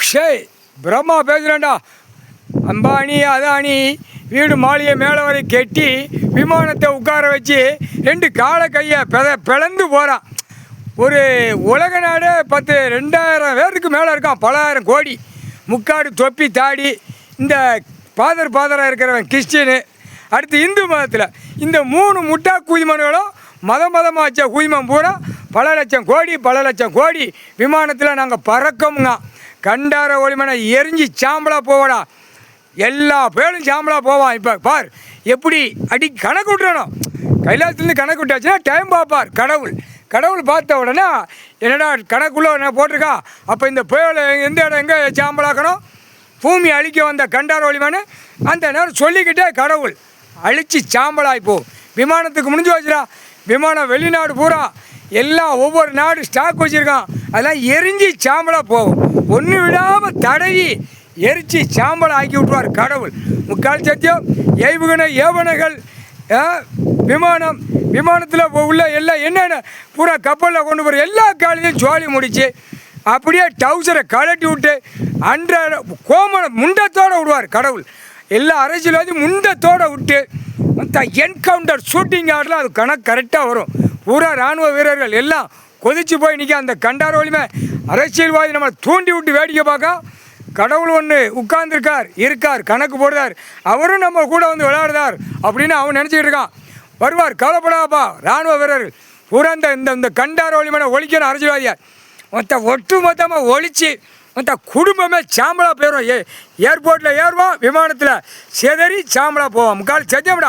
ஷேய் பிரம்மா பேசுகிறேன்டா. அம்பானி அதானி வீடு மாளிகை மேலே வரை கெட்டி விமானத்தை உட்கார வச்சு 2 காலை கையை பிளந்து போகிறான். ஒரு உலக நாடு 2000 பேருக்கு மேலே இருக்கான். பல ஆயிரம் கோடி. முக்காடு தொப்பி தாடி. இந்த பாதராக இருக்கிறவன் கிறிஸ்டினு. அடுத்து இந்து மதத்தில் இந்த 3 முட்டா குயிமன்களும் மதமாக வச்ச குயிமன் பூரா பல லட்சம் கோடி விமானத்தில் நாங்கள் பறக்கோமுங்க. கண்டார ஒளிமனை எரிஞ்சு சாம்பலாக போவடா. எல்லா பேரும் சாம்பலாக போவான். இப்போ பார் எப்படி கணக்கு விட்டுறணும். கைலாசத்துலேருந்து கணக்கு விட்டாச்சுன்னா டைம் பார்ப்பார் கடவுள் பார்த்த உடனே என்னடா கணக்குள்ளே என்ன போட்டிருக்கான். அப்போ இந்த புயல் எந்த இடம் எங்கே சாம்பலாக்கணும், பூமி அழிக்க வந்த கண்டார ஒளிமனை அந்த நேரம் சொல்லிக்கிட்டே கடவுள் அழித்து சாம்பலாகி போகும். விமானத்துக்கு முடிஞ்சு வச்சுடா. விமானம் வெளிநாடு பூரா எல்லாம் ஒவ்வொரு நாடு ஸ்டாக் வச்சுருக்கான். அதெல்லாம் எரிஞ்சு சாம்பலாக போகும். ஒன்று விடாமல் தடவி எரிச்சு சாம்பலை ஆக்கி விட்டுவார் கடவுள். முக்கால் சத்தியம் ஏவனைகள் விமானத்தில் உள்ள எல்லாம் என்னென்ன பூரா கப்பலில் கொண்டு போகிற எல்லா காலையும் சோழி முடிச்சு அப்படியே டவுசரை கழட்டி விட்டு முண்டத்தோடு விடுவார் கடவுள். எல்லா அரசியல்வாதி முண்டத்தோடு விட்டு என்கவுண்டர் ஷூட்டிங் ஆடலாம். அது கணக்கு கரெக்டாக வரும். பூரா இராணுவ வீரர்கள் எல்லாம் கொதிச்சு போய் நிற்க. அந்த கண்டார ஒளிமை அரசியல்வாதி நம்ம தூண்டி விட்டு வேடிக்கை பார்க்க கடவுள் ஒன்று இருக்கார் கணக்கு போடுறார். அவரும் நம்ம கூட வந்து விளையாடுறார் அப்படின்னு அவன் நினச்சிக்கிட்டு இருக்கான். வருவார், கவலைப்படாப்பா. இராணுவ வீரர்கள் பூரா இந்த கண்டார ஒளிமனை ஒழிக்கணும் அரசியல்வாதியார். ஒட்டு மொத்தமாக ஒழிச்சு குடும்பமே சாம்பலாக போயிடும். ஏர்போர்ட்டில் ஏறுவோம், விமானத்தில் செதறி சாம்பலாக போவோம். முக்கால் சத்தியம்டா.